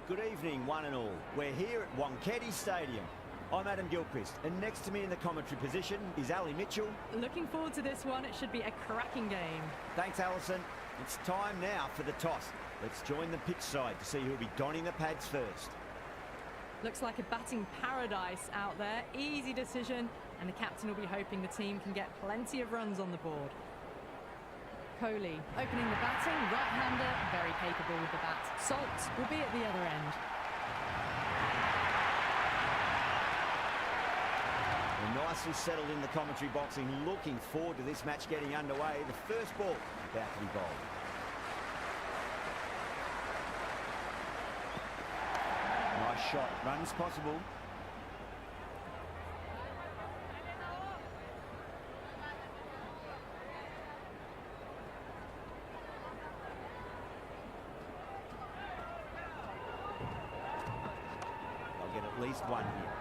Good evening, one and all. We're here at Wankhede Stadium. I'm Adam Gilchrist, and next to me in the commentary position is Ali Mitchell. Looking forward to this one. It should be a cracking game. Thanks, Alison. It's time now for the toss. Let's join the pitch side to see who'll be donning the pads first. Looks like a batting paradise out there. Easy decision, and the captain will be hoping the team can get plenty of runs on the board. Kohli opening the batting, right-hander, very capable with the bat. Salt will be at the other end. We're nicely settled in the commentary boxing, looking forward to this match getting underway. The first ball about to be bowled. Nice shot, runs possible. They'll get at least one here.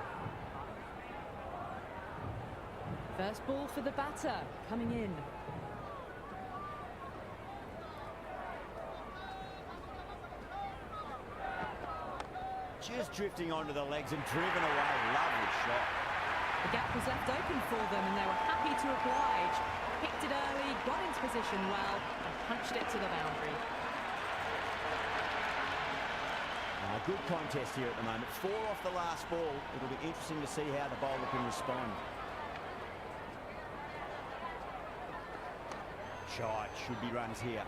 First ball for the batter, coming in. Just drifting onto the legs and driven away. Lovely shot. The gap was left open for them and they were happy to oblige. Picked it early, got into position well and punched it to the boundary. Good contest here at the moment. 4 off the last ball. It'll be interesting to see how the bowler can respond. Shot, should be runs here.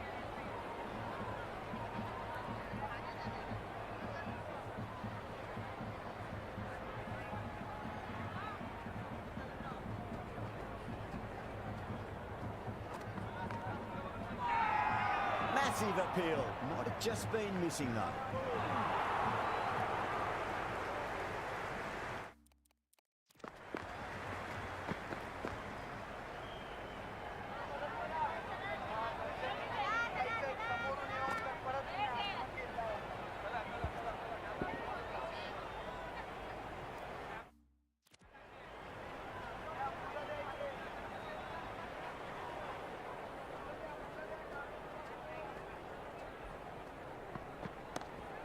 Massive appeal. Might have just been missing though.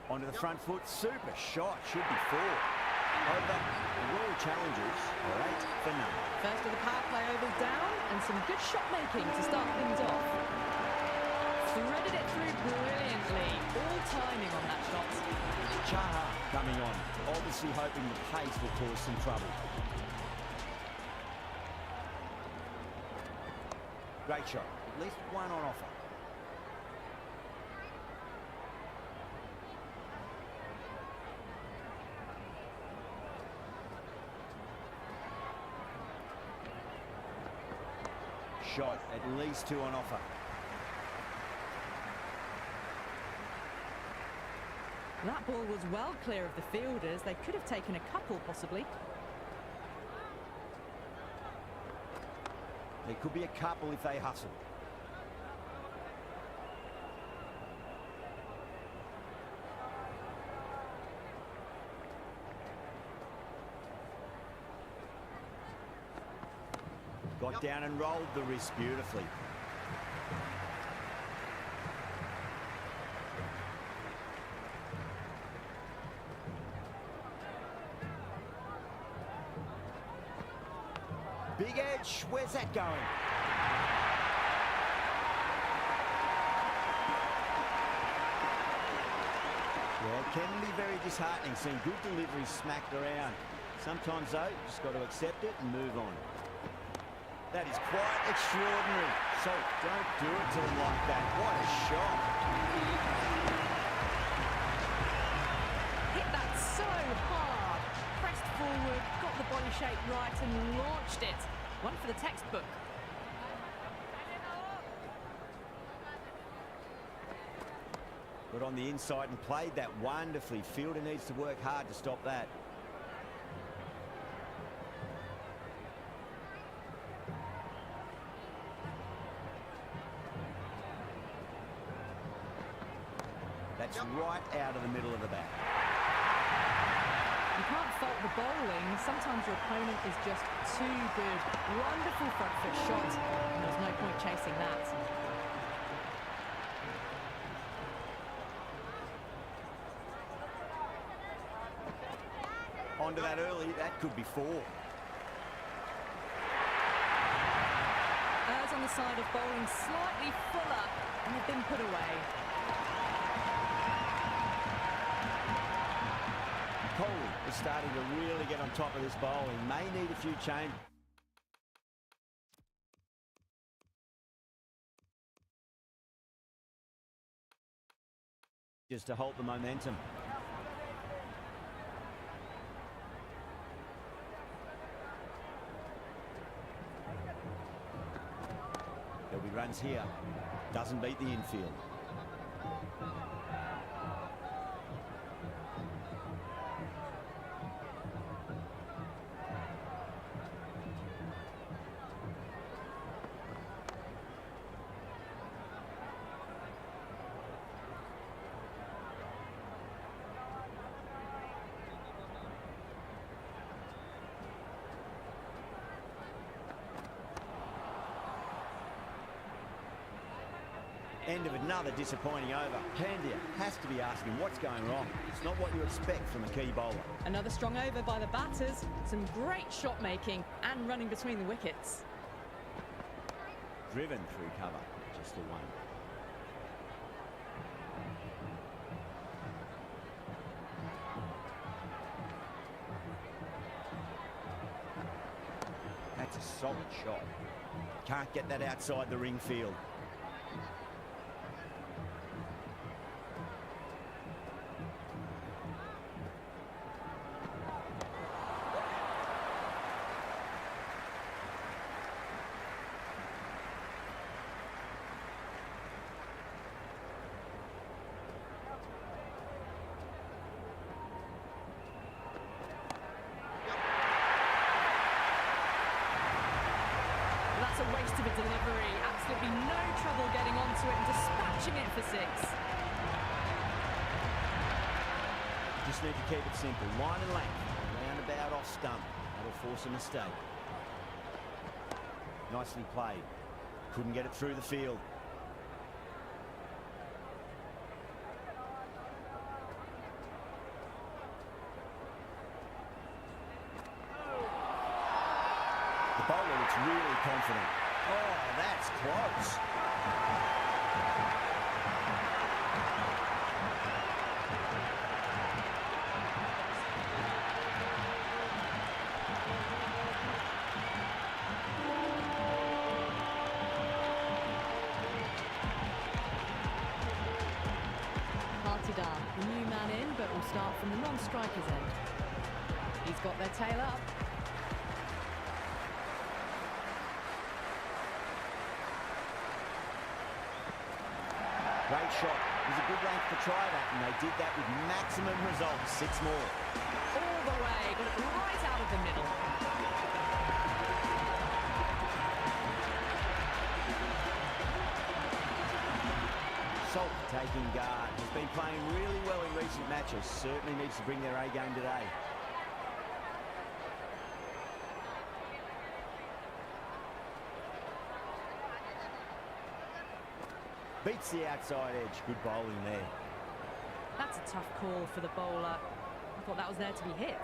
Onto the front foot, super shot, should be 4. Over, the Royal Challengers are 8 for none. First of the power play overs down, and some good shot making to start things off. Threaded it through brilliantly, all timing on that shot. Chaha coming on, obviously hoping the pace will cause some trouble. Great shot, at least one on offer. Shot, at least 2 on offer. That ball was well clear of the fielders. They could have taken a couple, possibly. There could be a couple if they hustle. Got down and rolled the wrist beautifully. Big edge, where's that going? Yeah, it can be very disheartening seeing good deliveries smacked around. Sometimes though, you just got to accept it and move on. That is quite extraordinary. So don't do it to them like that. What a shot. Hit that so hard. Pressed forward, got the body shape right and launched it. One for the textbook. Got on the inside and played that wonderfully. Fielder needs to work hard to stop that. That's right out of the middle of the bat. You can't fault the bowling. Sometimes your opponent is just too good. Wonderful front foot shot, and there's no point chasing that. respond to that early, that could be 4. Errs on the side of bowling slightly fuller, and they've been put away. Kohli is starting to really get on top of this bowl. He may need a few changes. Just to halt the momentum. There'll be runs here. Doesn't beat the infield. End of another disappointing over. Pandya has to be asking what's going wrong. It's not what you expect from a key bowler. Another strong over by the batters. Some great shot making and running between the wickets. Driven through cover, just the one. That's a solid shot. Can't get that outside the ring field. That's a waste of a delivery. Absolutely no trouble getting onto it and dispatching it for 6. Just need to keep it simple. Line and length. Roundabout off stump. That'll force a mistake. Nicely played. Couldn't get it through the field. The bowler looks really confident. Oh, that's close. The new man in, but will start from the non-striker's end. He's got their tail up. Great shot. It was a good length to try that, and they did that with maximum results. 6 more. All the way, got it right out of the middle. Salt taking guard. Has been playing really well in recent matches. Certainly needs to bring their A game today. Beats the outside edge. Good bowling there. That's a tough call for the bowler. I thought that was there to be hit.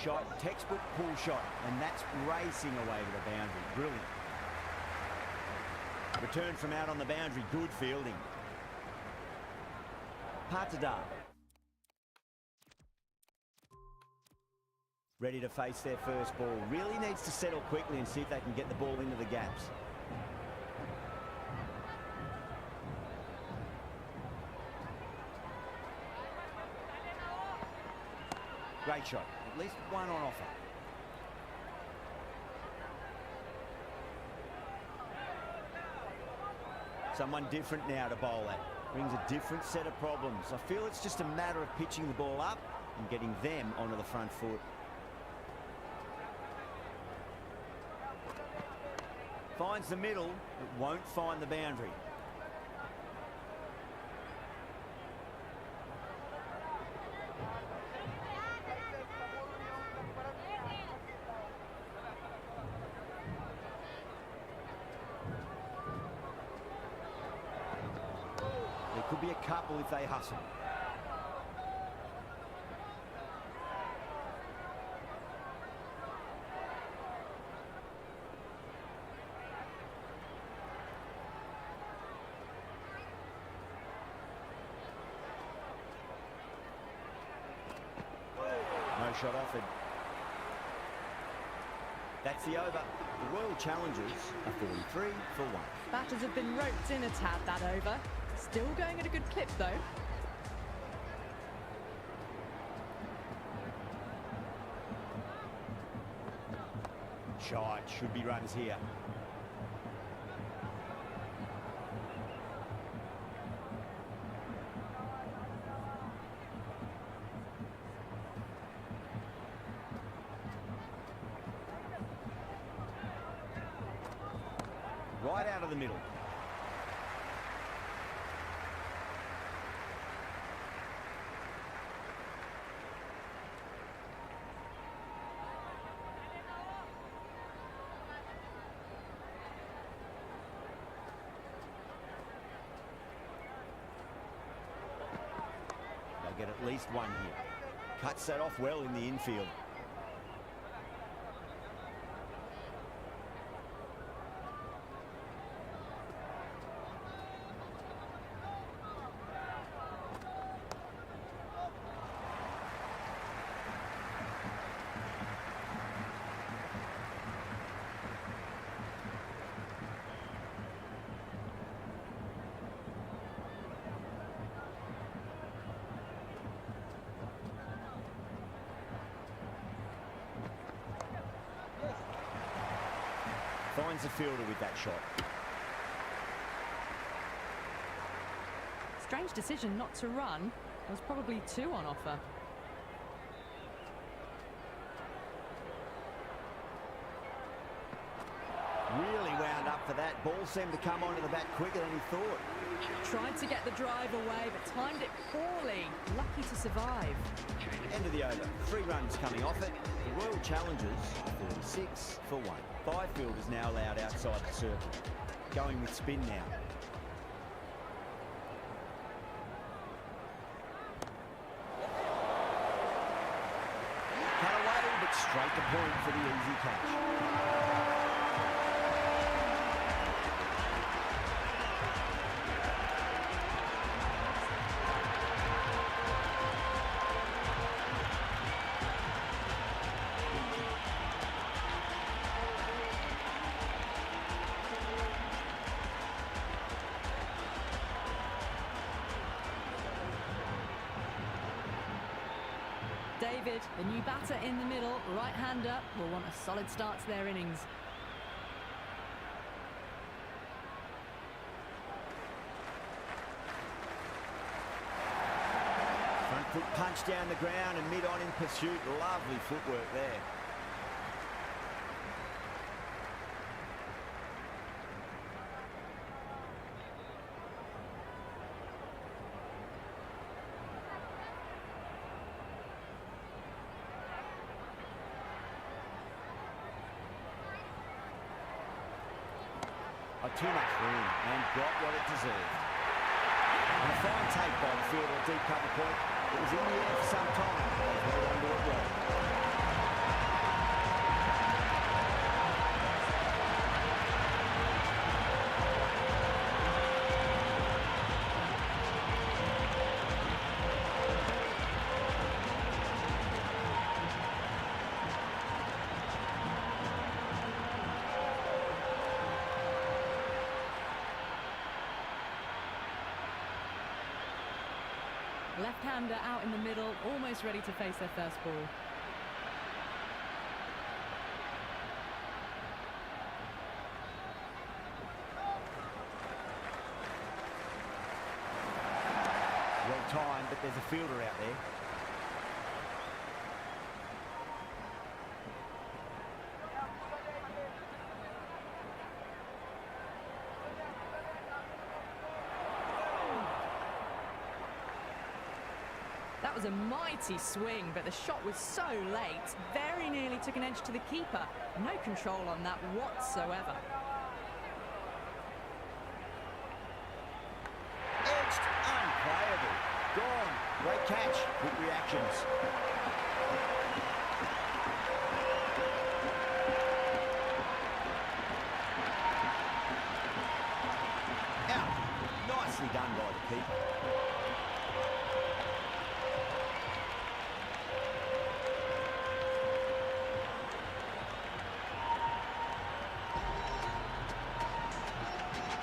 Shot, textbook pull shot, and that's racing away to the boundary. Brilliant. Return from out on the boundary. Good fielding. Patadar. Ready to face their first ball. Really needs to settle quickly and see if they can get the ball into the gaps. Great shot. At least one on offer. Someone different now to bowl at. Brings a different set of problems. I feel it's just a matter of pitching the ball up and getting them onto the front foot. Finds the middle, but won't find the boundary. could be a couple if they hustle. No shot offered. That's the over. The World Challengers are 43 for 1. Batters have been roped in a tad that over. Still going at a good clip though. Shot, should be runs here. Right out of the middle. They'll get at least one here. Cuts that off well in the infield. Finds the fielder with that shot. Strange decision not to run. There was probably 2 on offer. Really wound up for that. Ball seemed to come onto the bat quicker than he thought. Tried to get the drive away, but timed it poorly. Lucky to survive. End of the over. 3 runs coming off it. The Royal Challengers, 46 for 1. 5 fielders now allowed outside the circle. Going with spin now. Cut away, but straight to point for the easy catch. David, the new batter in the middle, right-hander, will want a solid start to their innings. Front foot punch down the ground and mid-on in pursuit. Lovely footwork there. Too much room and got what it deserved. And a fine take by the fielder at deep cover point. It was in the air for some time. They've held on to it well. Left-hander out in the middle, almost ready to face their first ball. Well timed, but there's a fielder out there. That was a mighty swing, but the shot was so late. Very nearly took an edge to the keeper. No control on that whatsoever. Edged Great catch. Quick reactions. Out. Nicely done by the keeper.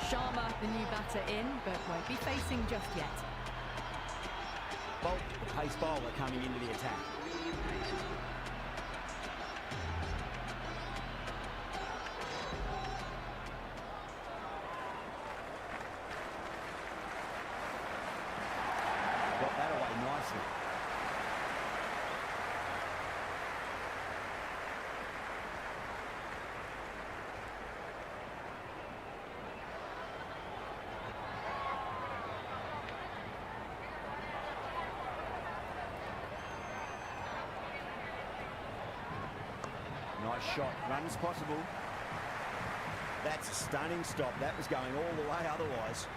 Sharma, the new batter in, but won't be facing just yet. Bolt, the pace bowler, coming into the attack. Got that away nicely. Nice shot. Runs possible. That's a stunning stop. That was going all the way otherwise.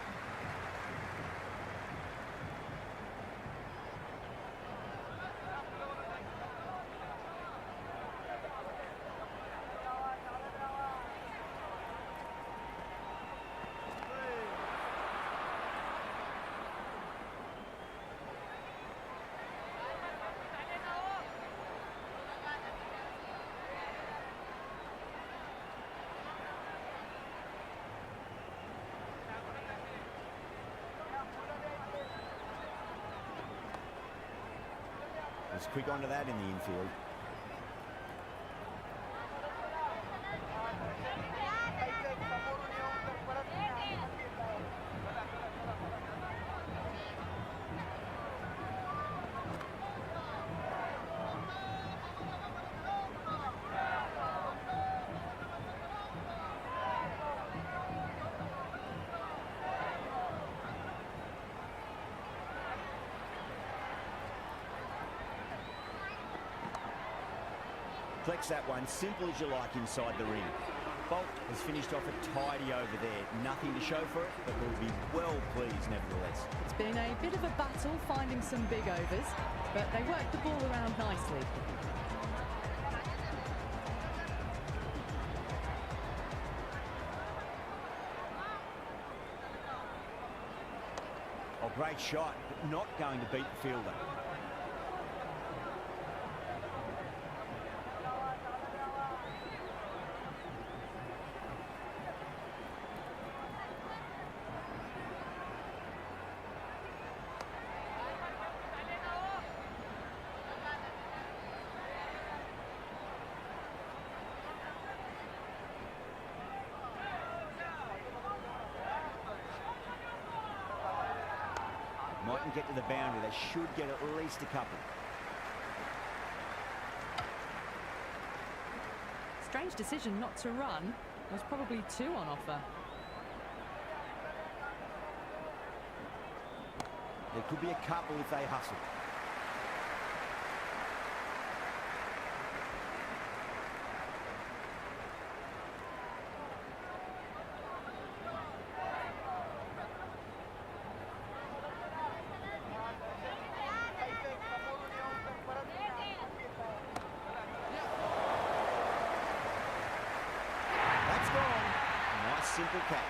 Was quick onto that in the infield. Flex that one, simple as you like inside the ring. Bolt has finished off a tidy over there. Nothing to show for it, but will be well pleased nevertheless. It's been a bit of a battle finding some big overs, but they worked the ball around nicely. Oh, great shot, but not going to beat the fielder. Mightn't get to the boundary. They should get at least a couple. Strange decision not to run. There's probably two on offer. There could be a couple if they hustle. Simple catch.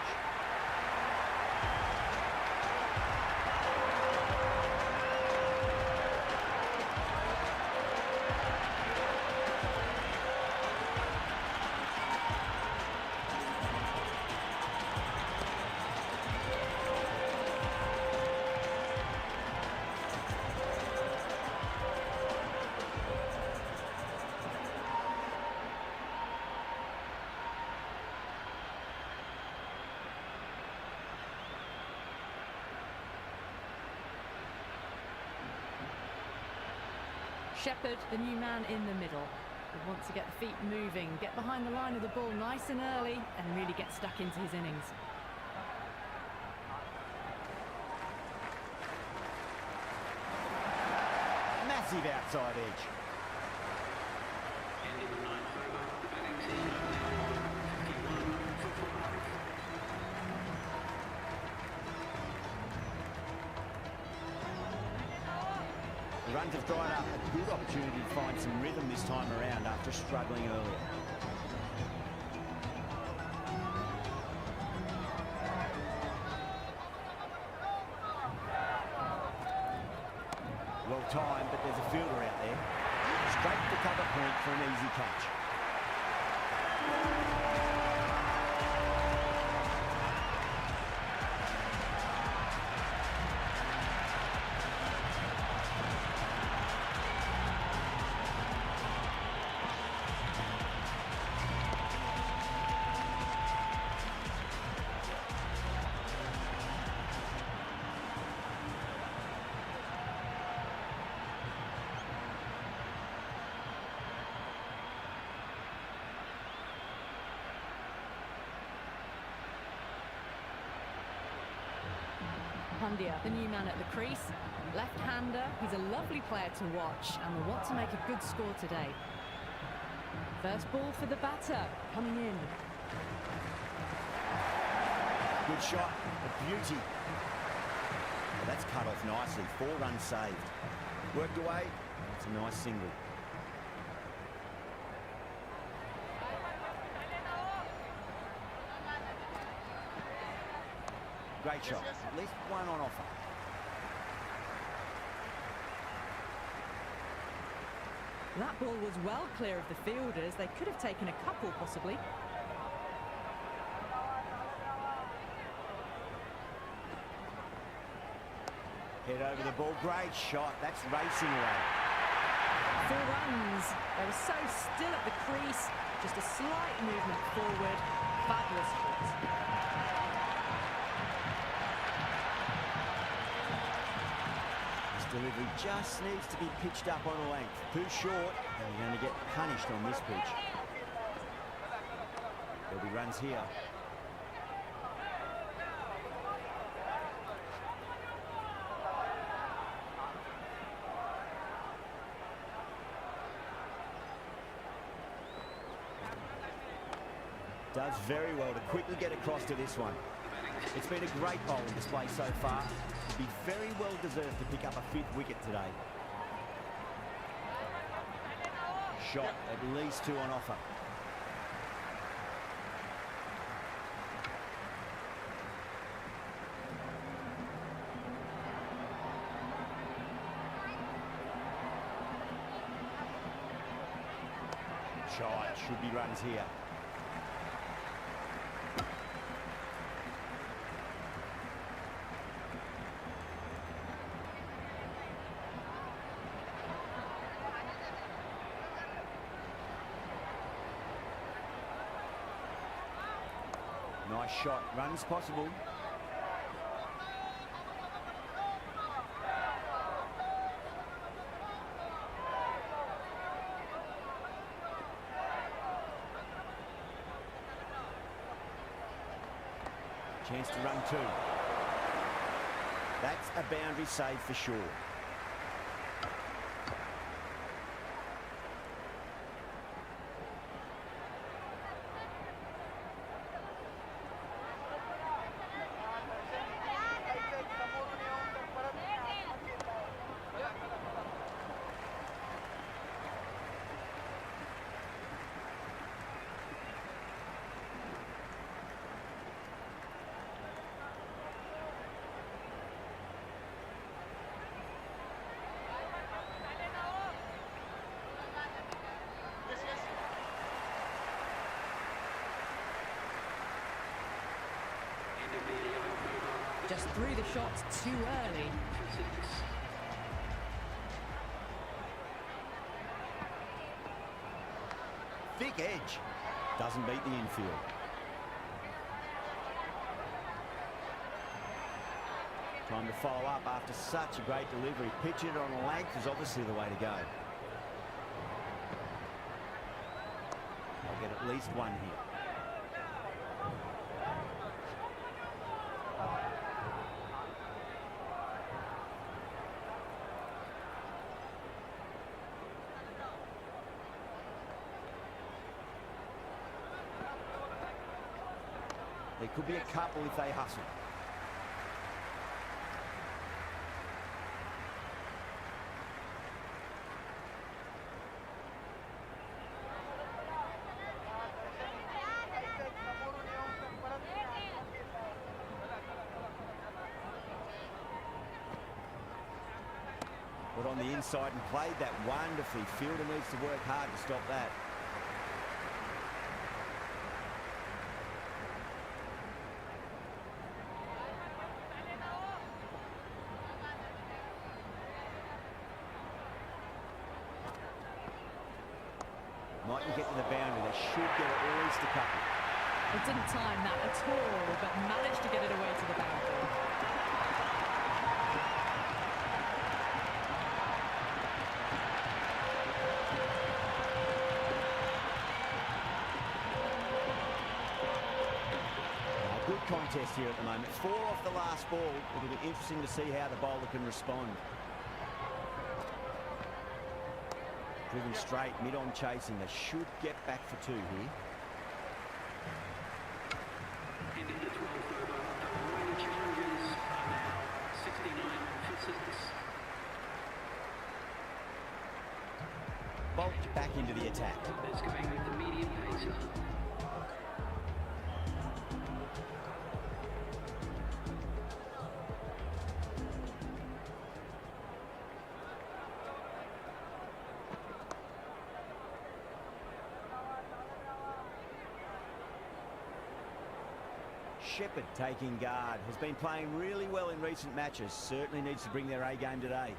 Shepherd, the new man in the middle, would want to get the feet moving, get behind the line of the ball nice and early, and really get stuck into his innings. Massive outside edge. runs have dried up. A good opportunity to find some rhythm this time around after struggling earlier. Well timed, but there's a fielder out there. Straight to cover point for an easy catch. Pandya, the new man at the crease, left-hander. He's a lovely player to watch and will want to make a good score today. First ball for the batter, coming in. Good shot, a beauty. Well, that's cut off nicely, 4 runs saved. Worked away, it's a nice single. Great shot, at least one on offer. That ball was well clear of the fielders. They could have taken a couple, possibly. Head over the ball, great shot, that's racing away. 4 runs. They were so still at the crease. Just a slight movement forward. Fabulous shot. Delivery just needs to be pitched up on a length. Too short, and you're going to get punished on this pitch. There'll be runs here. Does very well to quickly get across to this one. It's been a great bowling display so far. Be very well deserved to pick up a 5th wicket today. Shot, at least 2 on offer. Shot, should be runs here. Nice shot, runs possible. Chance to run 2. That's a boundary save for sure. Just threw the shots too early. Thick edge. Doesn't beat the infield. Time to follow up after such a great delivery. Pitch it on a length is obviously the way to go. They'll get at least 1 here. There could be a couple if they hustle. on the inside and played that wonderfully. Fielder needs to work hard to stop that. Mightn't get to the boundary. They should get at least a couple. It didn't time that at all, but managed to get it away to the boundary. A good contest here at the moment. 4 off the last ball. It'll be interesting to see how the bowler can respond. Driven straight, mid-on chasing. They should get back for 2 here. Ending the 12th over, the Royal Challengers are now 69 for 6. Bolt back into the attack. That's going with the medium pacer. Shepherd taking guard. Has been playing really well in recent matches. Certainly needs to bring their A game today.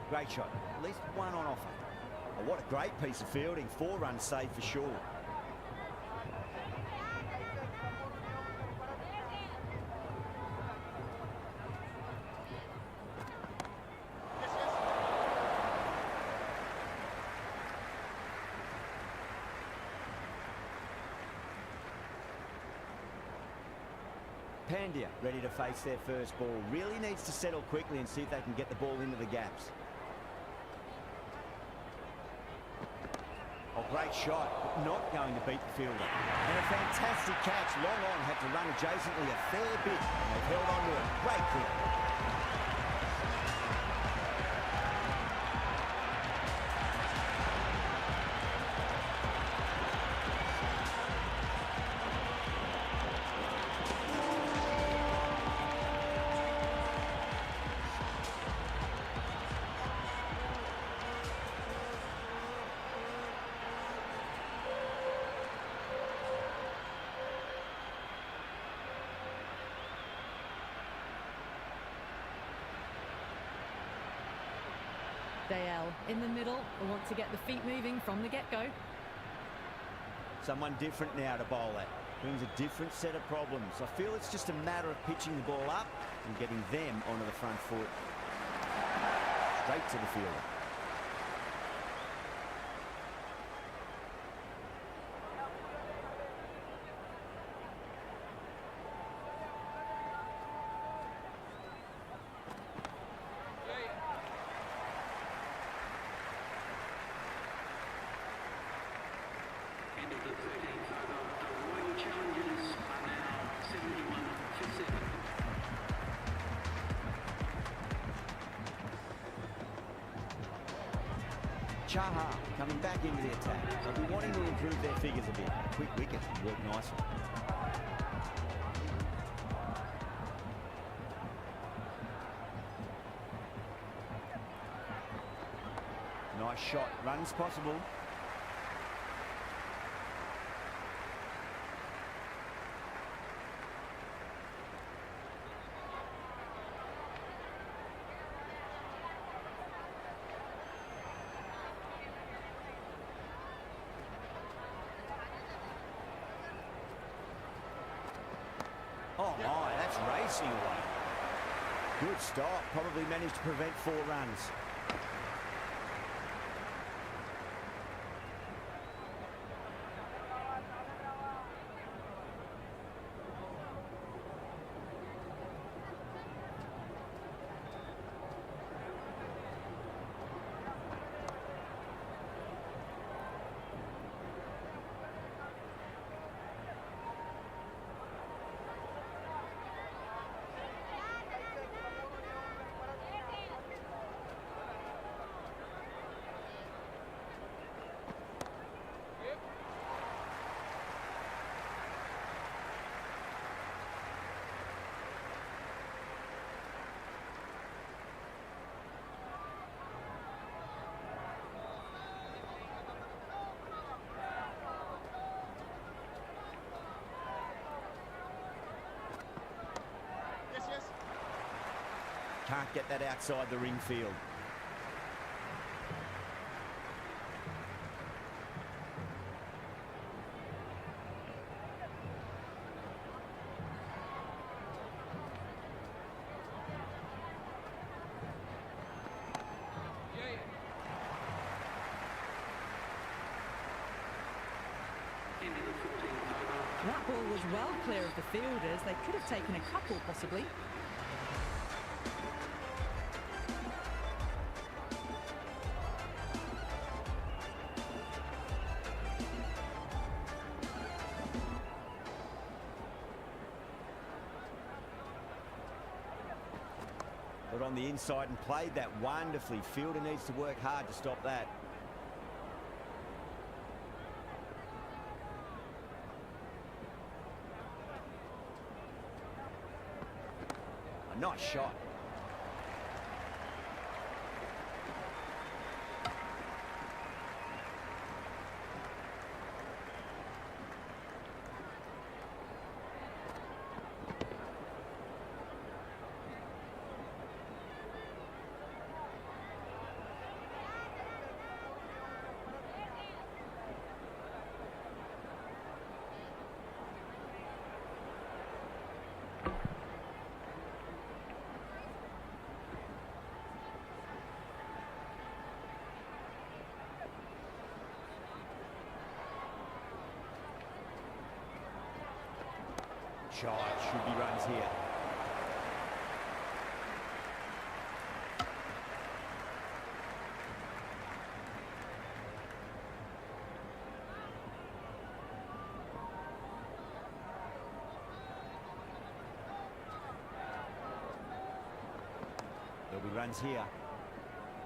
Great shot. At least one on offer. Oh, what a great piece of fielding. 4 runs saved for sure. Pandya ready to face their first ball. Really needs to settle quickly and see if they can get the ball into the gaps. Oh, great shot, but not going to beat the fielder. And a fantastic catch. Long on had to run adjacently a fair bit, and they've held on to it. Great kick. Dale in the middle. They want to get the feet moving from the get-go. Someone different now to bowl at. Brings a different set of problems. I feel it's just a matter of pitching the ball up and getting them onto the front foot. Straight to the fielder. Ending the 13th over, the Royal Challengers are now 71 for 7. Chaha coming back into the attack. They'll be wanting to improve their figures a bit. Quick wickets would work nicely. Nice shot. Runs possible. Oh my, that's racing away. Good stop. Probably managed to prevent 4 runs. Can't get that outside the ring field. That ball was well clear of the fielders. They could have taken a couple, possibly. Got on the inside and played that wonderfully. Fielder needs to work hard to stop that. A nice shot. Shot, should be runs here. There'll be runs here.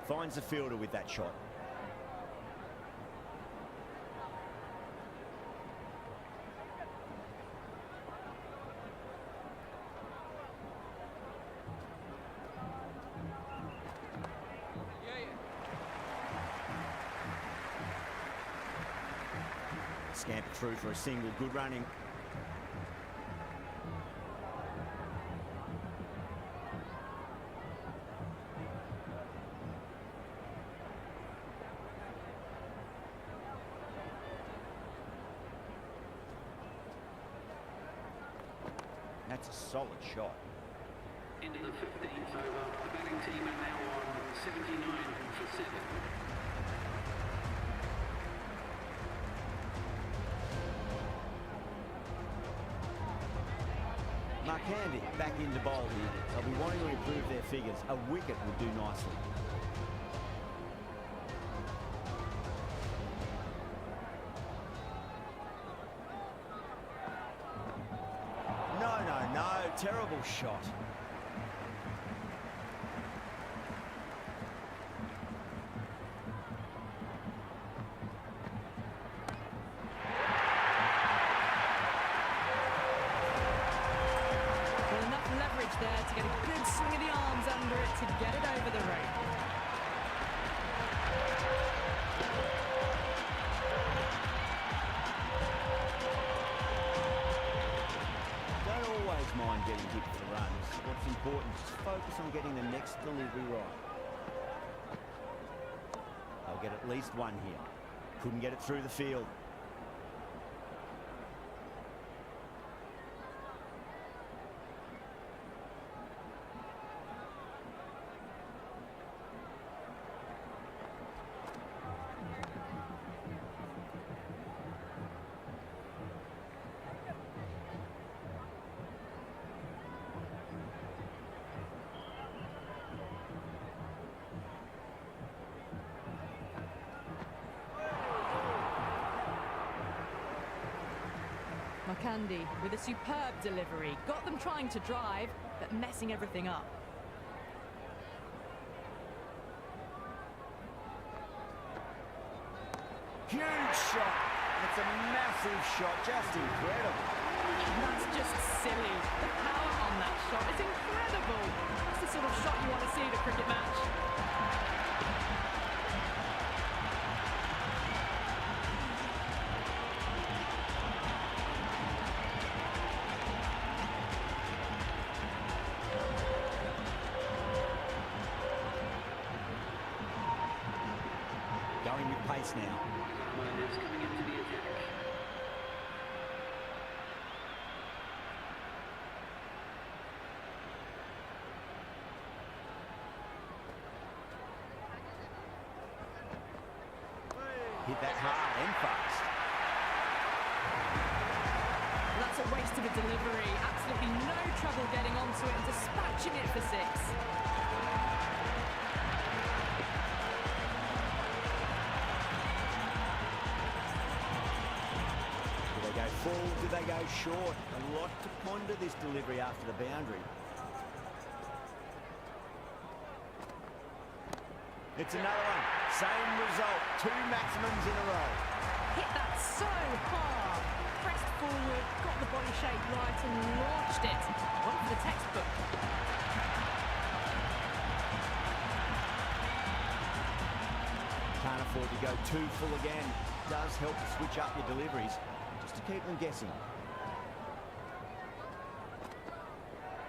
Finds the fielder with that shot. Scamper through for a single, good running. That's a solid shot. Into the 15th over. The batting team are now on 79 for 7. Candy back into bowl here. They'll be wanting to improve their figures. A wicket would do nicely. No. Terrible shot. There to get a good swing of the arms under it to get it over the rope. Don't always mind getting hit for runs. What's important is focus on getting the next delivery right. They'll get at least one here. Couldn't get it through the field. Candy with a superb delivery. Got them trying to drive, but messing everything up. Huge shot. It's a massive shot. Just incredible. That's just silly. The power on that shot is incredible. That's the sort of shot you want to see at a cricket match. chance now. Minders coming into the attack. Hit that hard and fast. That's a waste of a delivery. Absolutely no trouble getting onto it and dispatching it for 6. Do they go full? Do they go short? A lot to ponder this delivery after the boundary. It's another one. Same result. 2 maximums in a row. Hit that so hard. Pressed forward, got the body shape right and launched it. One for the textbook. Can't afford to go too full again. Does help to switch up your deliveries, just to keep them guessing.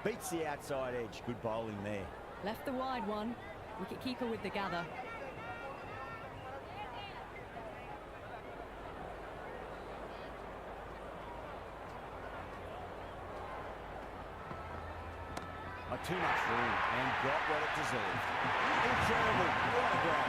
Beats the outside edge. Good bowling there. Left the wide one. Wicket-keeper with the gather. Not too much room and got what it deserved. Incredible. What a goal.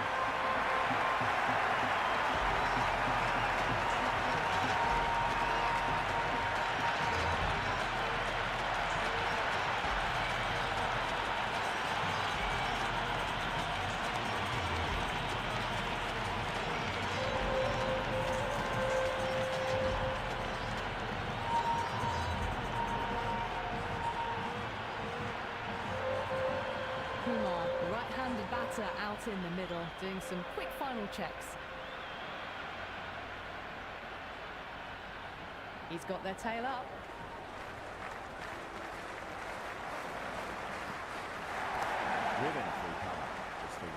Right-handed batter out in the middle, doing some quick final checks. He's got their tail up. Driven through cover. Just the one.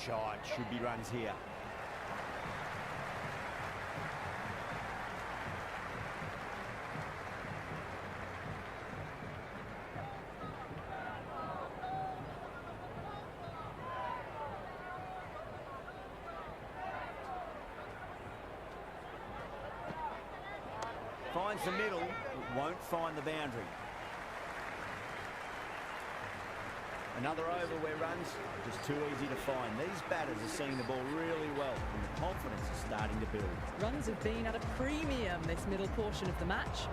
Shot, should be runs here. Finds the middle, but won't find the boundary. Another over where runs are just too easy to find. These batters are seeing the ball really well and the confidence is starting to build. Runs have been at a premium this middle portion of the match.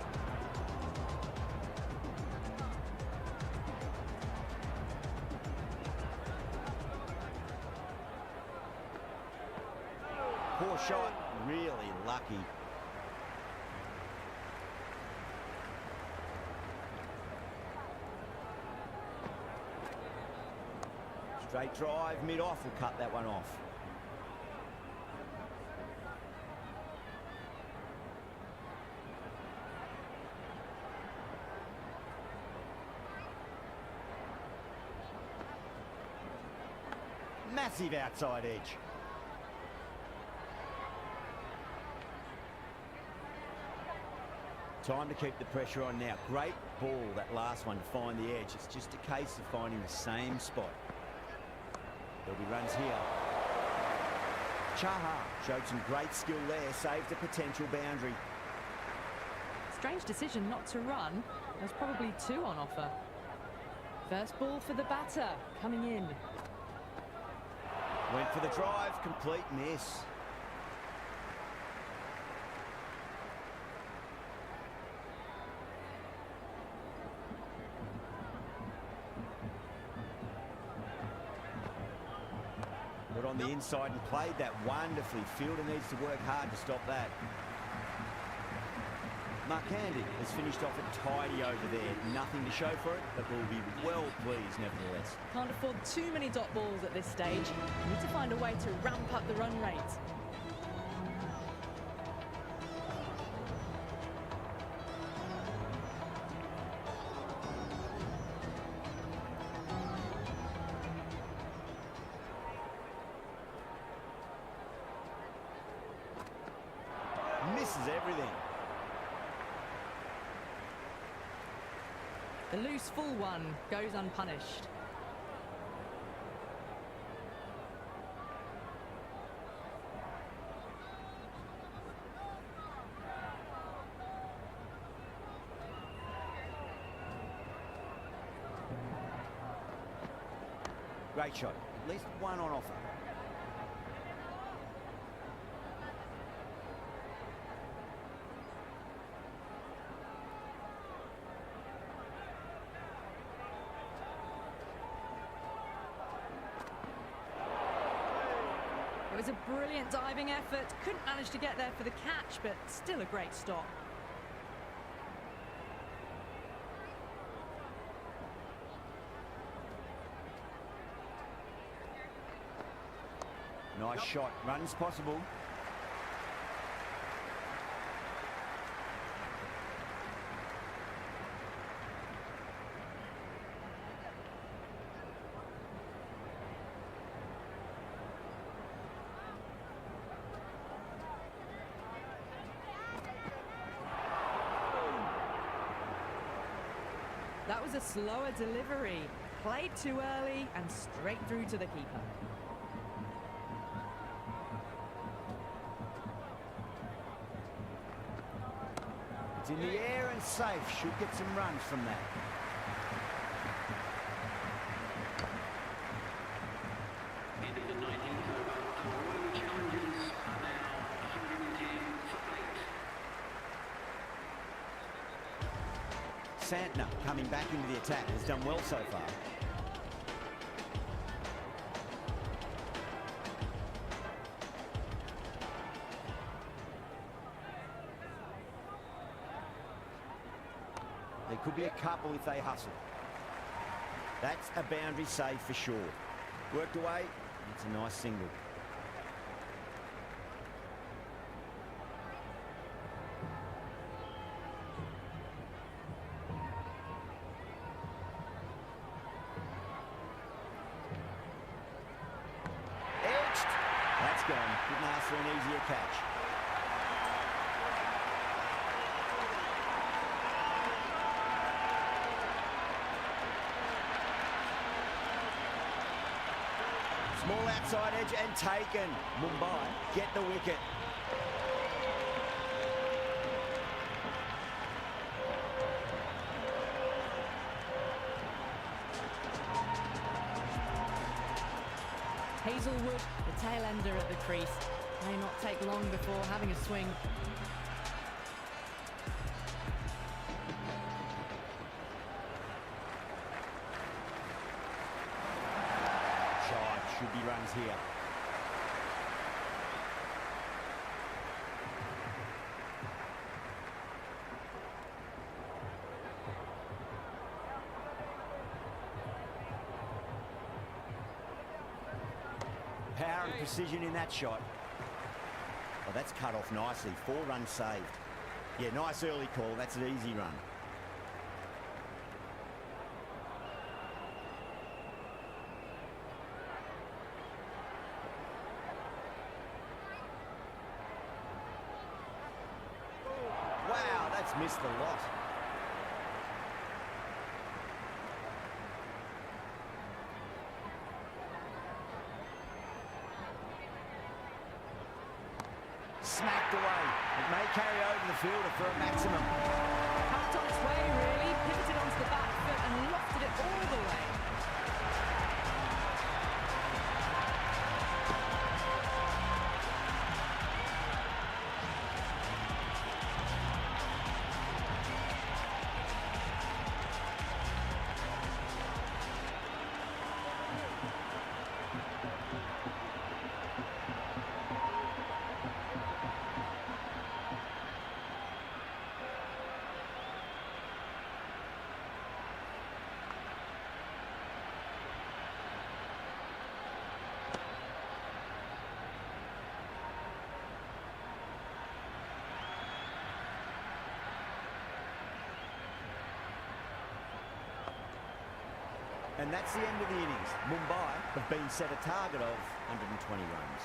Poor shot, really lucky. Straight drive, mid-off will cut that one off. Massive outside edge. Time to keep the pressure on now. Great ball, that last one, to find the edge. It's just a case of finding the same spot. There'll be runs here. Chaha showed some great skill there, saved a potential boundary. Strange decision not to run. There's probably 2 on offer. First ball for the batter, coming in. Went for the drive, complete miss. Got on the inside and played that wonderfully. Fielder needs to work hard to stop that. Markandi has finished off a tidy over there. Nothing to show for it, but will be well pleased nevertheless. Can't afford too many dot balls at this stage. Need to find a way to ramp up the run rate. misses everything. The loose full one goes unpunished. Great shot. At least one on offer. It was a brilliant diving effort. Couldn't manage to get there for the catch, but still a great stop. Nice shot. Runs possible. That was a slower delivery. Played too early and straight through to the keeper. It's in the air and safe. Should get some runs from that. End of the 19th over. The Royal Challengers are now 110 for 8. Santner coming back into the attack has done well so far. There could be a couple if they hustle. That's a boundary save for sure. Worked away. It's a nice single. Edged. That's gone. Couldn't ask for an easier catch. Small outside edge and taken. Mumbai get the wicket. Hazelwood, the tail ender at the crease. May not take long before having a swing. Should be runs here. Power and precision in that shot. Oh, that's cut off nicely. 4 runs saved. Yeah, nice early call. That's an easy run. Wow, that's missed a lot. Smacked away. It may carry over the fielder for a maximum. Out on its way, really. Pivoted onto the back foot and lofted it all the way. And that's the end of the innings. Mumbai have been set a target of 120 runs.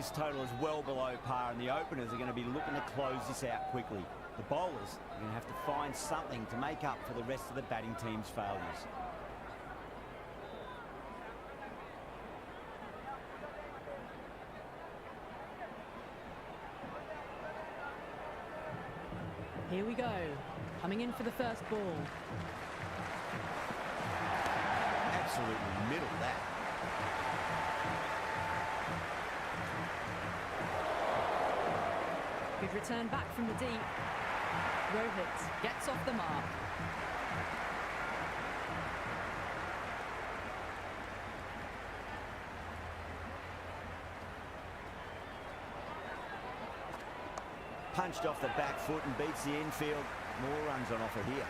This total is well below par, and the openers are going to be looking to close this out quickly. The bowlers are going to have to find something to make up for the rest of the batting team's failures. Here we go. Coming in for the first ball. Absolutely middle that. Good return back from the deep. Rohit gets off the mark. Punched off the back foot and beats the infield. More runs on offer here.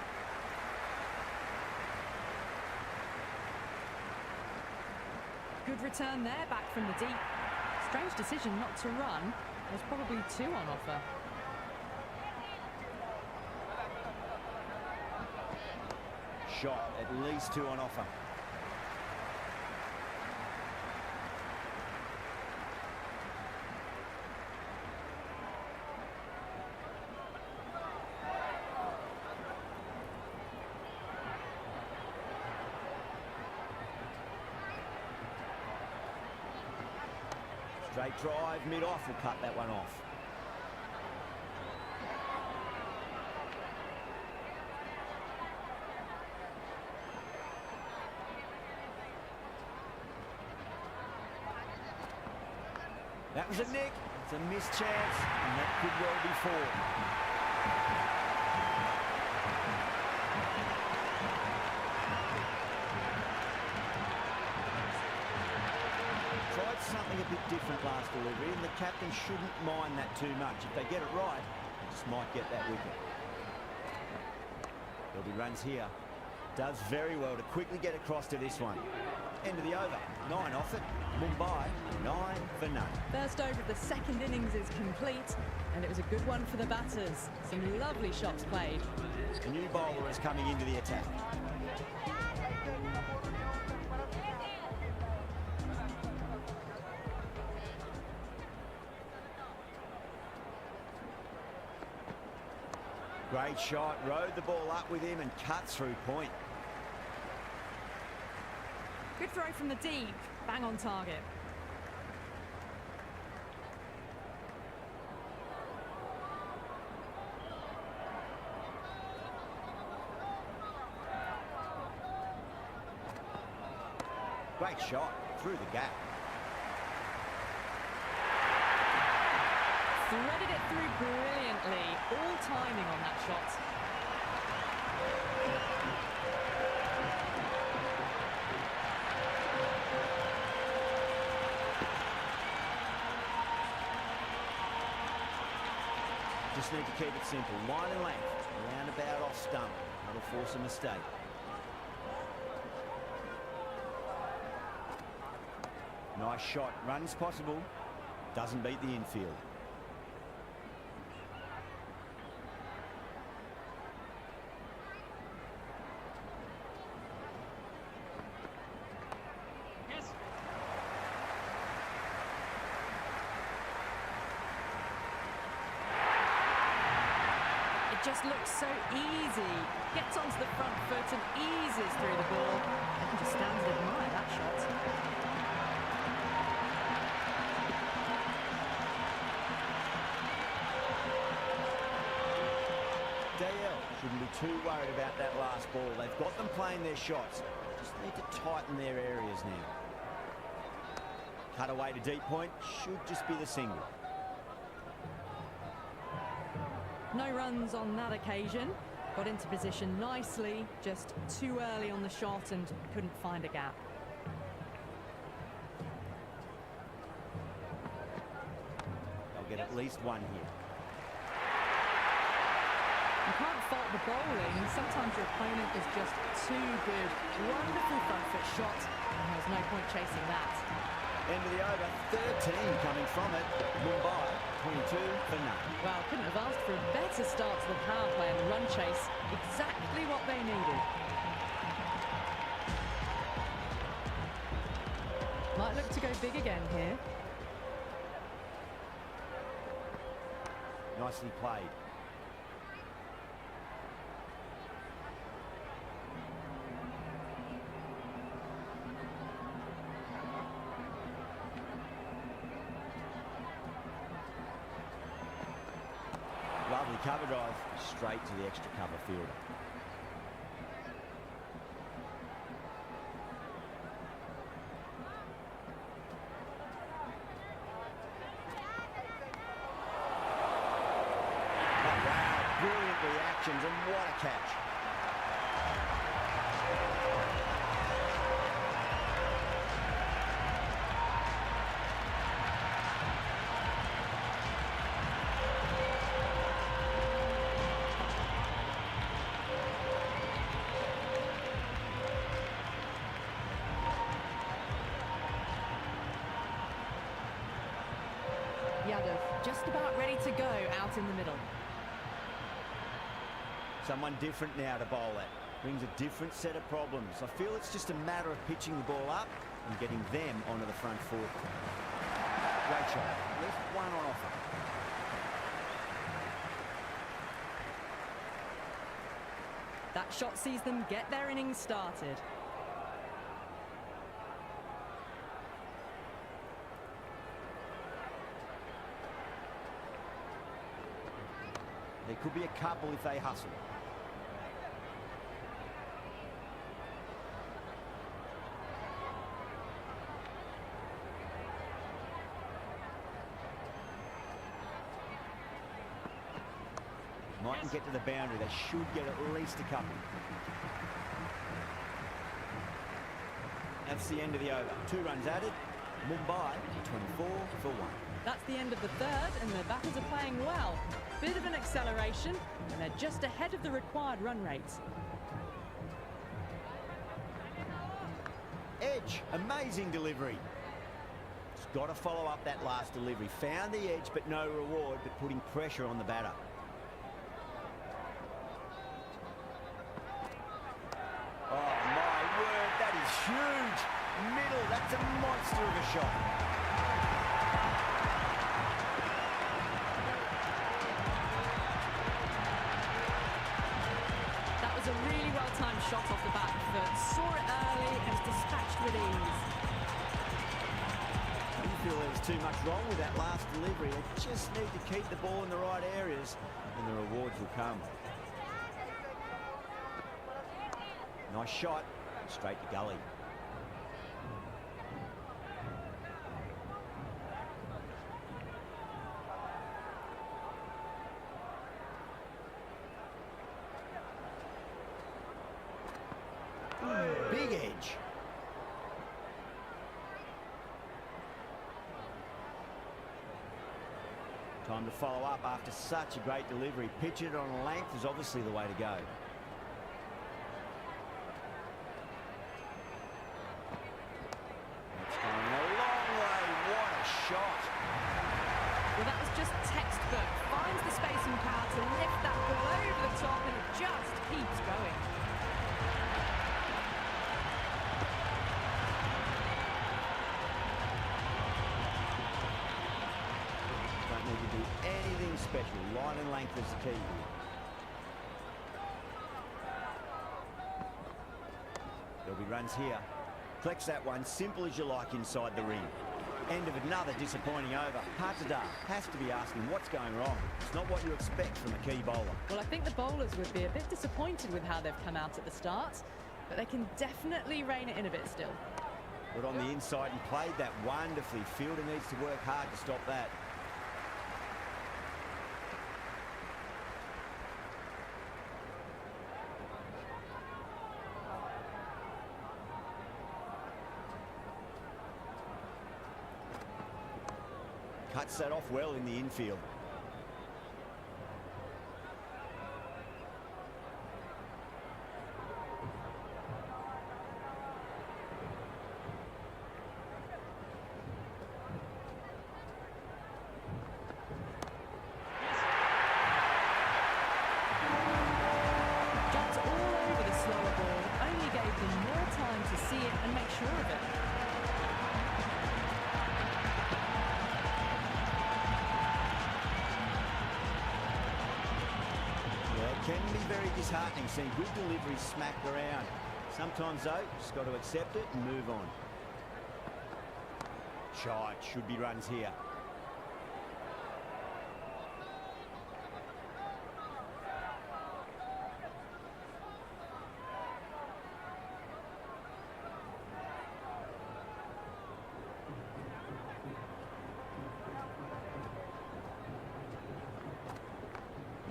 Good return there, back from the deep. Strange decision not to run. There's probably 2 on offer. Shot, at least 2 on offer. Straight drive, mid-off, will cut that one off. That was a nick. It's a missed chance, and that could well be 4. Tried something a bit different last delivery, and the captain shouldn't mind that too much. If they get it right, just might get that wicket. There'll be runs here. Does very well to quickly get across to this one. End of the over. 9 off it. Mumbai 9 for none. First over of the second innings is complete, and it was a good one for the batters. Some lovely shots played. A new bowler is coming into the attack. Great shot, rode the ball up with him and cut through point. Good throw from the deep, bang on target. Great shot, through the gap. Threaded it through brilliantly. All timing on that shot. Just need to keep it simple. Line and length. Around about off stump. That'll force a mistake. Nice shot. Runs possible. Doesn't beat the infield. Just looks so easy. Gets onto the front foot and eases through the ball. I can just stand and admire that shot. Dale shouldn't be too worried about that last ball. They've got them playing their shots. Just need to tighten their areas now. Cut away to deep point. Should just be the single. No runs on that occasion. Got into position nicely, just too early on the shot and couldn't find a gap. They'll get at least 1 here. You can't fault the bowling. Sometimes your opponent is just too good. Wonderful front foot shot, and there's no point chasing that. End of the over, 13 coming from it. Mumbai, 22 for none. Well, couldn't have asked for a better start to the power play and the run chase. Exactly what they needed. Might look to go big again here. Nicely played. Lovely cover drive, straight to the extra cover fielder. And what a catch. Yadav just about ready to go out in the middle. Someone different now to bowl at. Brings a different set of problems. I feel it's just a matter of pitching the ball up and getting them onto the front foot. Great shot. Left one on offer. That shot sees them get their innings started. There could be a couple if they hustle. Mightn't get to the boundary. They should get at least a couple. That's the end of the over. 2 runs added. Mumbai 24 for 1. That's the end of the third, and the batters are playing well. Bit of an acceleration, and they're just ahead of the required run rates. Edge, amazing delivery. It's got to follow up that last delivery. Found the edge, but no reward, but putting pressure on the batter. Oh, my word, that is huge. Middle, that's a monster of a shot. That was a really well-timed shot off the back foot. Saw it early and was dispatched with ease. I didn't feel there was too much wrong with that last delivery. They just need to keep the ball in the right areas and the rewards will come. Nice shot, straight to gully. Big edge. Time to follow up after such a great delivery. Pitch it on a length is obviously the way to go. That's going a long way. What a shot. Well, that was just textbook. Finds the space and power to lift that ball over the top, and it just keeps going. Don't need to do anything special. Line and length is the key here. There'll be runs here. Flex that one, simple as you like inside the ring. End of another disappointing over. Patadar has to be asking what's going wrong. It's not what you expect from a key bowler. Well, I think the bowlers would be a bit disappointed with how they've come out at the start, but they can definitely rein it in a bit still. But on the inside, he played that wonderfully. Fielder needs to work hard to stop that. Cuts that off well in the infield. Jumped all over the slower ball, only gave them more time to see it and make sure of it. disheartening seeing good deliveries smacked around. Sometimes, though, just got to accept it and move on. Shot, should be runs here.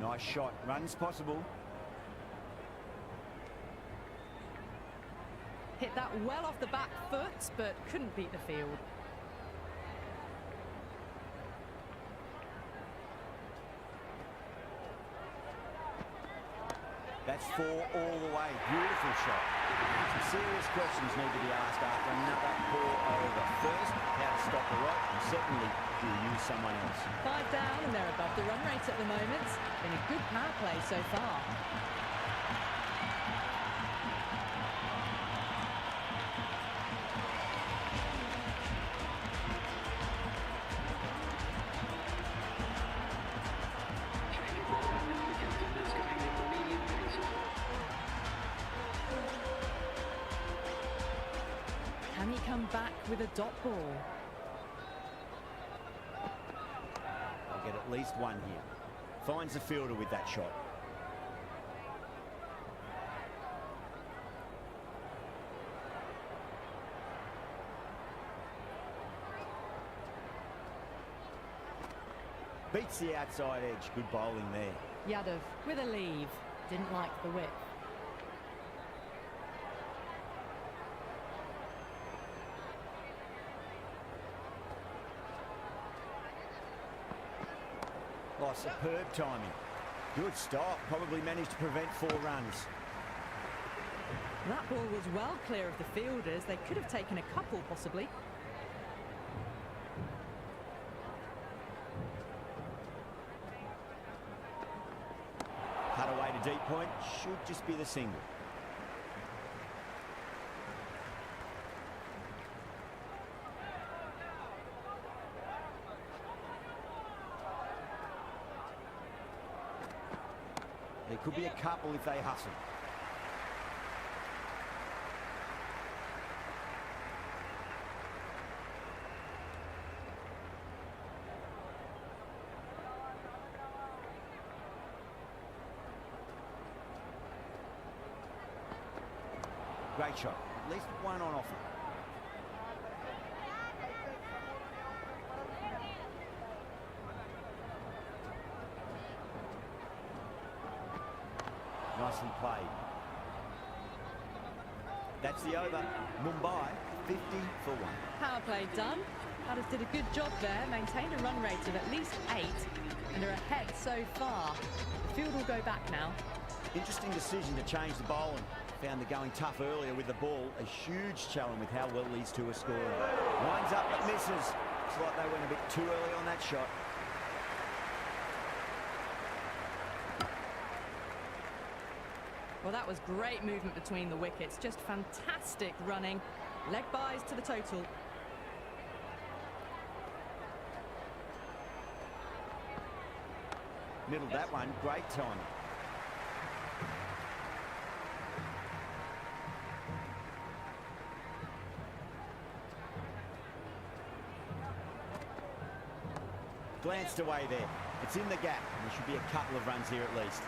Nice shot, runs possible. Hit that well off the back foot, but couldn't beat the field. That's 4 all the way. Beautiful shot. Some serious questions need to be asked after another poor over. First, how to stop the rot, and secondly, do you use someone else? 5 down and they're above the run rate at the moment. Been a good power play so far. Can he come back with a dot ball? I'll get at least one here. Finds the fielder with that shot. Beats the outside edge. Good bowling there. Yadav with a leave. Didn't like the width. Oh, superb timing. Good stop. Probably managed to prevent 4 runs. That ball was well clear of the fielders. They could have taken a couple, possibly. Cut away to deep point. Should just be the single. There could be a couple if they hustle. Great shot. At least one on offer. Nicely played. That's the over. Mumbai 50 for 1. Power play done. Batters did a good job there. Maintained a run rate of at least 8 and are ahead so far. The field will go back now. Interesting decision to change the bowling. Found the going tough earlier with the ball. A huge challenge with how well these two are scoring. Winds up but misses. Looks like they went a bit too early on that shot. Well, that was great movement between the wickets. Just fantastic running. Leg byes to the total. Middled that one. Great timing. Glanced away there. It's in the gap. There should be a couple of runs here at least.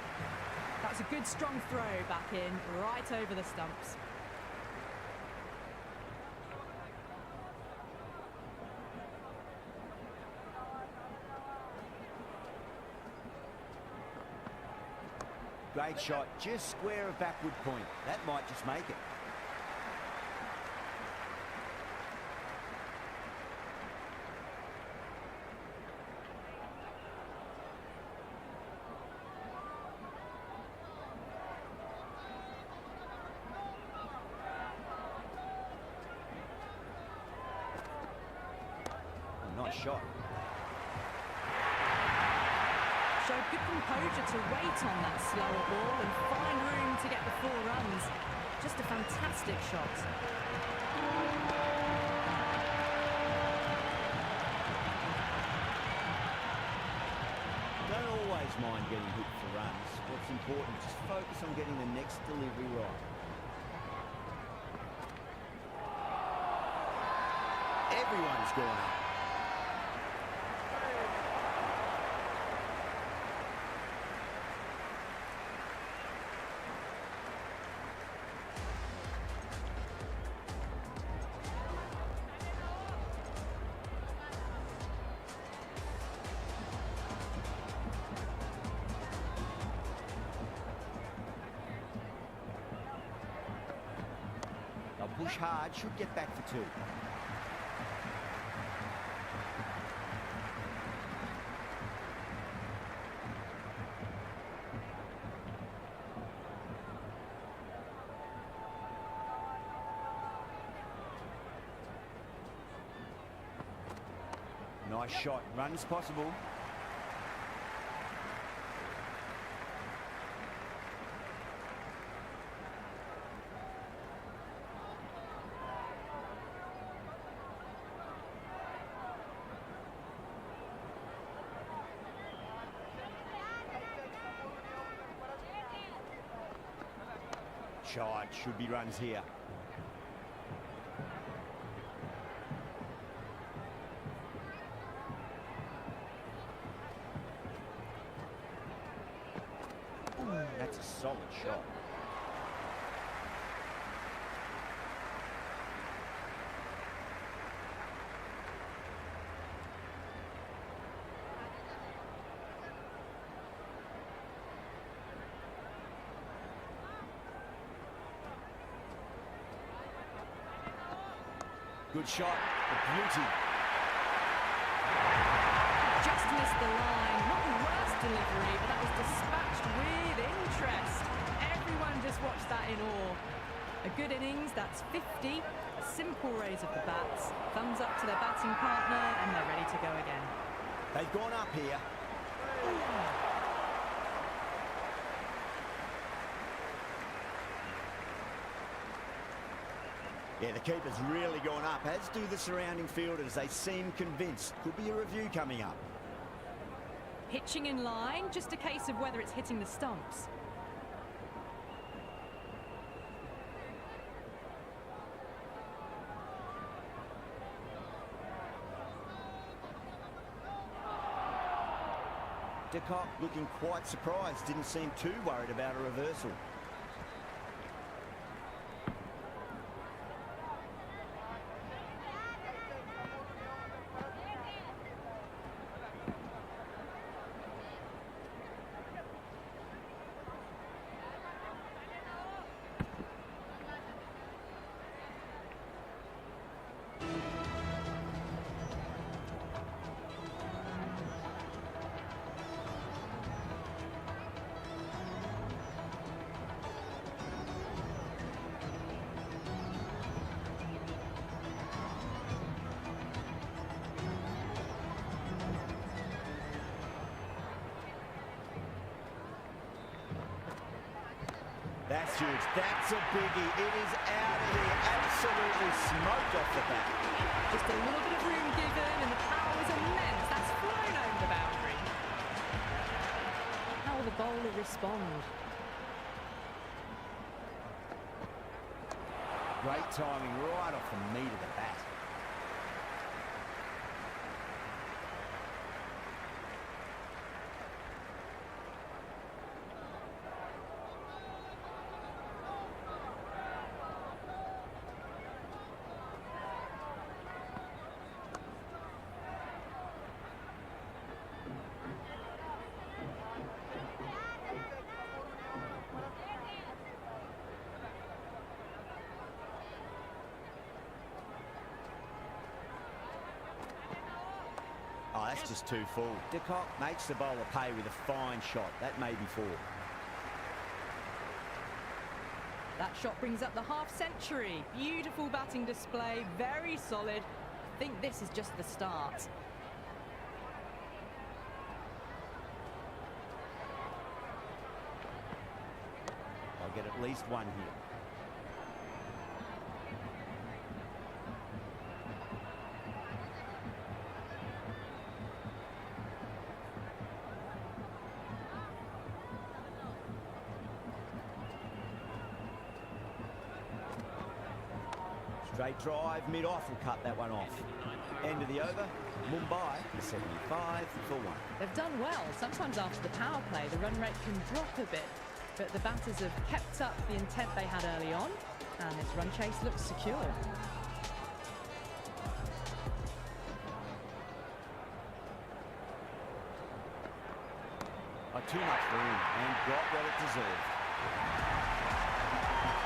That's a good strong throw back in, right over the stumps. Great shot, just square of backward point. That might just make it. Nice shot. Showed good composure to wait on that slower ball and find room to get the 4 runs. Just a fantastic shot. Don't always always mind getting hit for runs. What's important, just focus on getting the next delivery right. Everyone's gone up. They'll push hard, should get back for two. Nice shot, runs possible. Shot, should be runs here. That's a solid shot. Good shot, a beauty. Just missed the line. Not the worst delivery, but that was dispatched with interest. Everyone just watched that in awe. A good innings, that's 50. A simple raise of the bats. Thumbs up to their batting partner, and they're ready to go again. They've gone up here. Yeah, the keeper's really gone up, as do the surrounding fielders. They seem convinced. Could be a review coming up. Pitching in line, just a case of whether it's hitting the stumps. De Kock looking quite surprised, didn't seem too worried about a reversal. That's huge. That's a biggie. It is out of here. Absolutely smoked off the bat. Just a little bit of room given, and the power was immense. That's flown over the boundary. How will the bowler respond? Great timing right off the meat of the bat. Oh, that's just too full. De Kock makes the bowler pay with a fine shot. That may be four. That shot brings up the half-century. Beautiful batting display, very solid. I think this is just the start. I'll get at least one here. Straight drive, mid-off will cut that one off. End of the over, Mumbai is 75 for 1. They've done well. Sometimes after the power play, the run rate can drop a bit, but the batters have kept up the intent they had early on, and this run chase looks secure. Too much room and got what it deserved.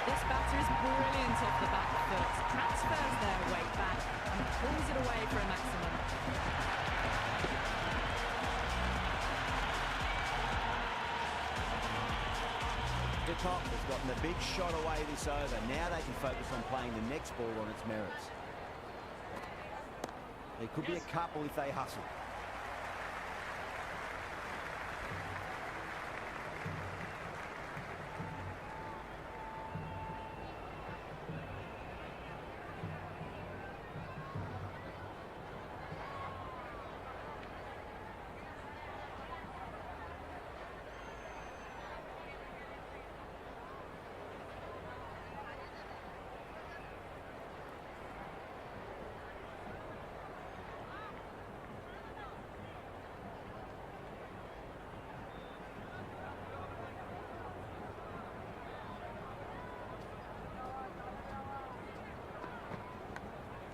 This batter is brilliant off the back foot, transfers their weight back and pulls it away for a maximum. The top has gotten a big shot away this over. Now they can focus on playing the next ball on its merits. There could be a couple if they hustle.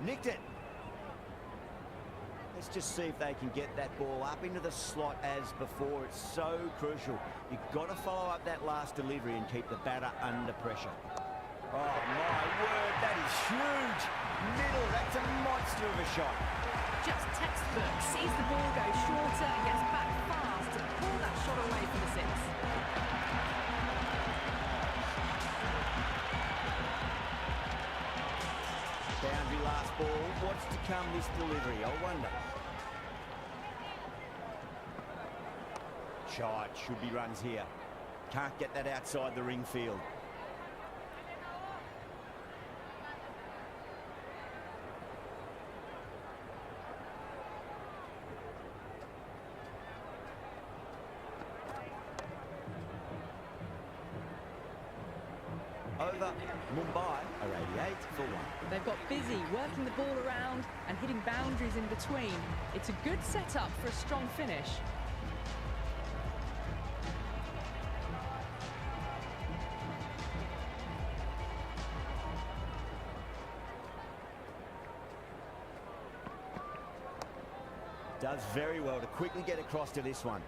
Nicked it. Let's just see if they can get that ball up into the slot as before. It's so crucial. You've got to follow up that last delivery and keep the batter under pressure. Oh my word, that is huge. Middle, that's a monster of a shot. Just textbook, sees the ball go shorter and gets back fast to pull that shot away for the six. Boundary last ball. What's to come this delivery? I wonder. Shot. Should be runs here. Can't get that outside the ring field. Over. Mumbai are 88 for 1. They've got busy working the ball around and hitting boundaries in between. It's a good setup for a strong finish. Does very well to quickly get across to this one.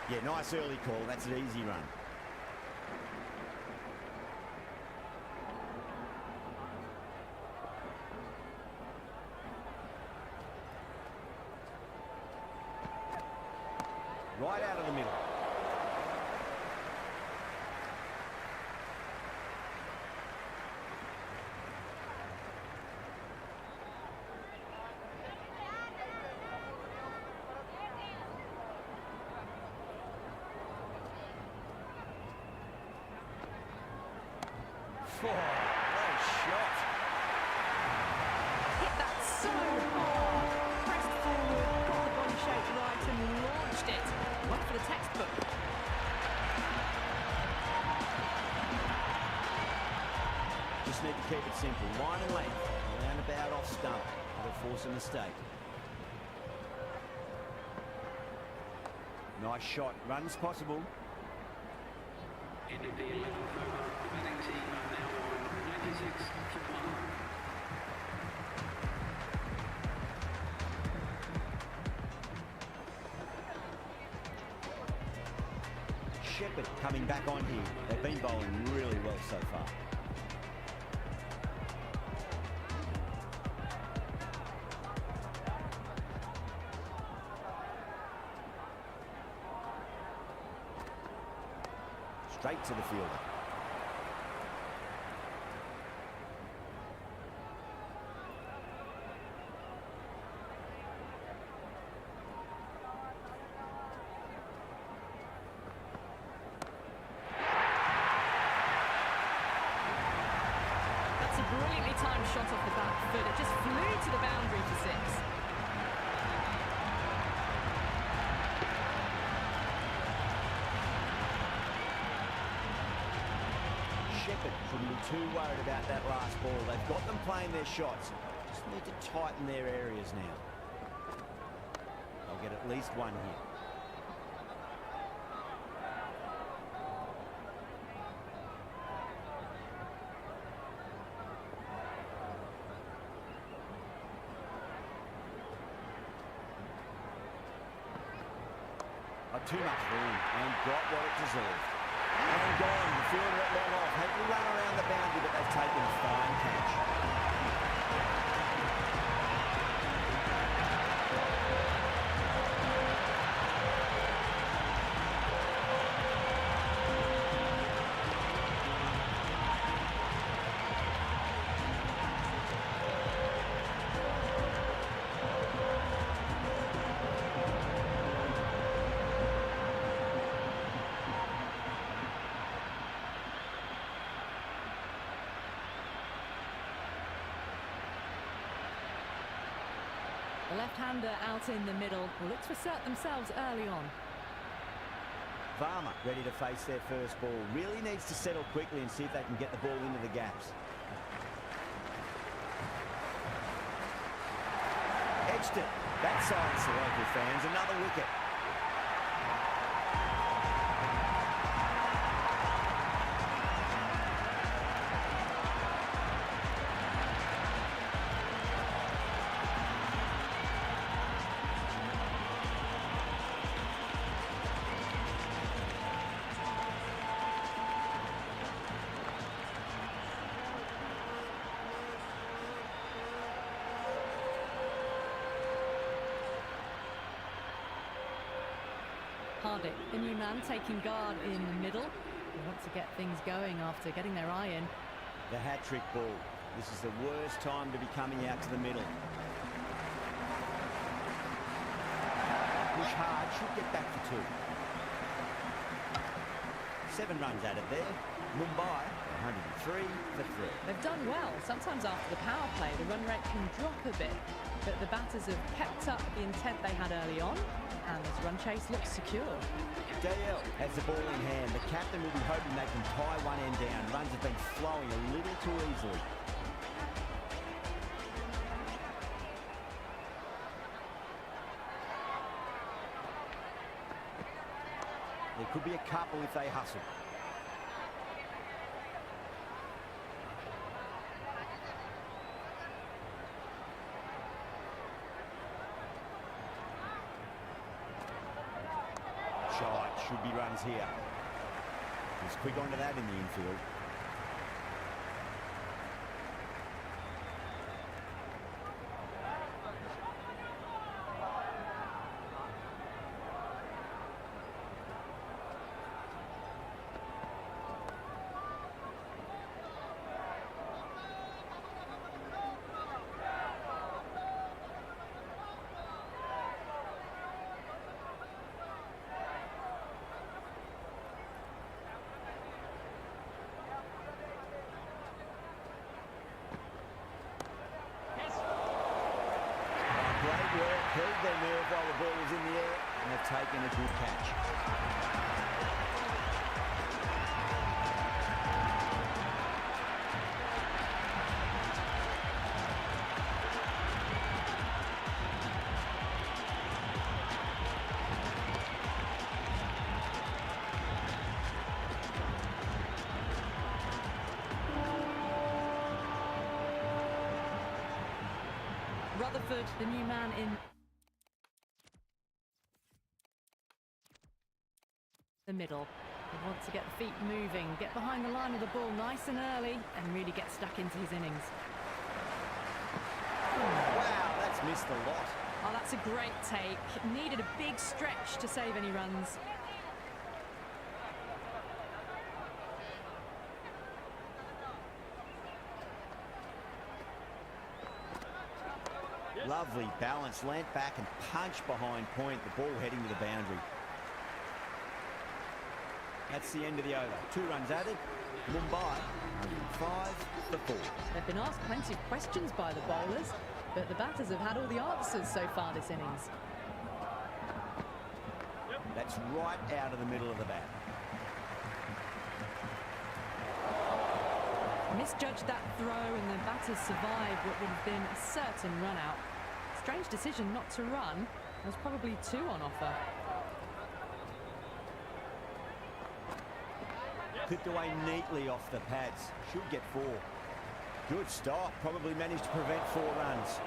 Yeah, nice early call. That's an easy run. Right out of the middle. Oh, great shot. Hit that so hard. Pressed forward, got the body shape right and launched it. One for the textbook. Just need to keep it simple. Line and length. Roundabout off stump. That'll force a mistake. Nice shot. Runs possible. End of the 11th over. The batting team are now on 96 for 1. Shepherd coming back on here. They've been bowling really well so far. Straight to the fielder. Shepherd shouldn't be too worried about that last ball. They've got them playing their shots. Just need to tighten their areas now. They'll get at least one here. Too much room and got what it deserved. And gone. The fielder at long off. Had to run around the boundary, but they've taken a fine catch. The left-hander out in the middle will look to assert themselves early on. Varma ready to face their first ball. Really needs to settle quickly and see if they can get the ball into the gaps. Edged it. That silenced the local fans. Another wicket. Hardik, the new man, taking guard in the middle. They want to get things going after getting their eye in. The hat-trick ball. This is the worst time to be coming out to the middle. Push hard, should get back for 2. 7 runs added there. Mumbai, 103 for 3. They've done well. Sometimes after the power play, the run rate can drop a bit. But the batters have kept up the intent they had early on, and this run chase looks secure. Dale has the ball in hand. The captain will be hoping they can tie one end down. Runs have been flowing a little too easily. There could be a couple if they hustle. Shot, should be runs here. He's quick onto that in the infield. Held their nerve while the ball was in the air, and they've taken a good catch. Rutherford, the new man in the middle. He wants to get the feet moving, get behind the line of the ball nice and early, and really get stuck into his innings. Wow, that's missed a lot. Oh, that's a great take. Needed a big stretch to save any runs. Lovely balance, leant back and punched behind point, the ball heading to the boundary. That's the end of the over. 2 runs added. Mumbai, 105 for 4. They've been asked plenty of questions by the bowlers, but the batters have had all the answers so far this innings. That's right out of the middle of the bat. misjudged that throw and the batters survived what would have been a certain run out. Strange decision not to run. There was probably 2 on offer. Clipped away neatly off the pads. Should get 4. Good stop. Probably managed to prevent 4 runs.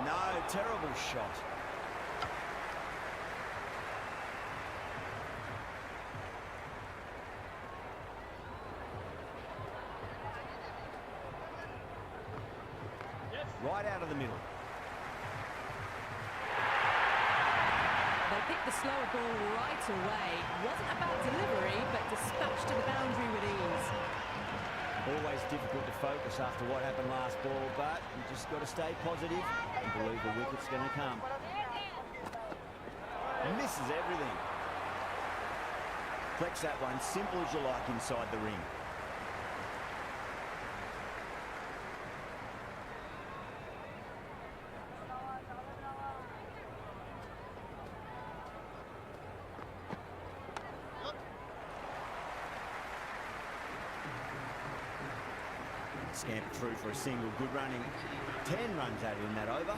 No. Terrible shot. Right out of the middle. They picked the slower ball right away. Wasn't a bad delivery, but dispatched to the boundary with ease. Always difficult to focus after what happened last ball, but you just got to stay positive and believe the wicket's going to come. Misses everything. Flex that one, simple as you like inside the ring. Scampered through for a single, good running. 10 runs added in that over.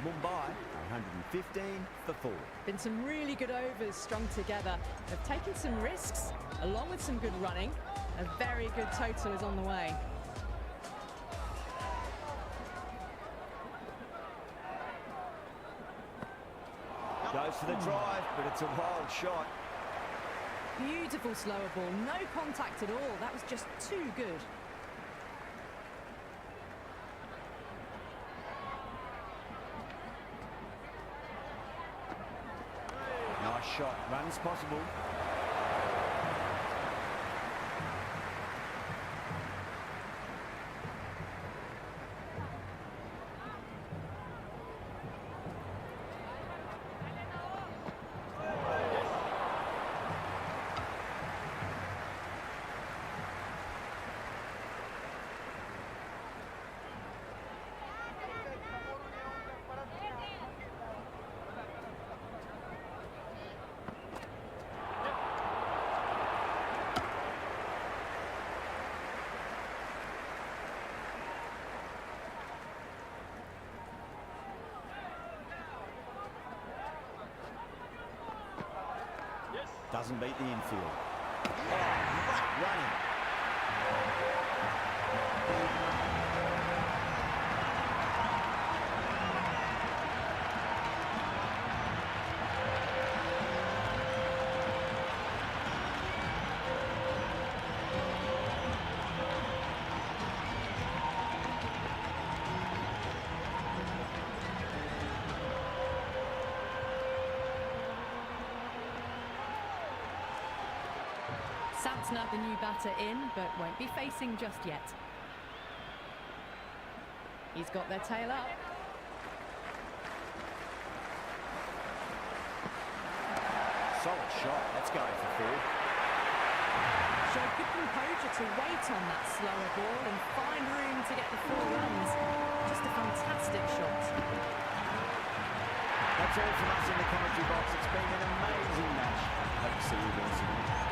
Mumbai, 115 for 4. Been some really good overs strung together. They've taken some risks, along with some good running. A very good total is on the way. Goes for the drive, but it's a wild shot. Beautiful slower ball, no contact at all. That was just too good. Nice shot, runs possible. Doesn't beat the infield. Oh, great running. Santner, the new batter, in, but won't be facing just yet. He's got their tail up. Solid shot. Let's go for 4. Showed good composure to wait on that slower ball and find room to get the 4 runs. Just a fantastic shot. That's all from us in the commentary box. It's been an amazing match. Hope to see you again soon.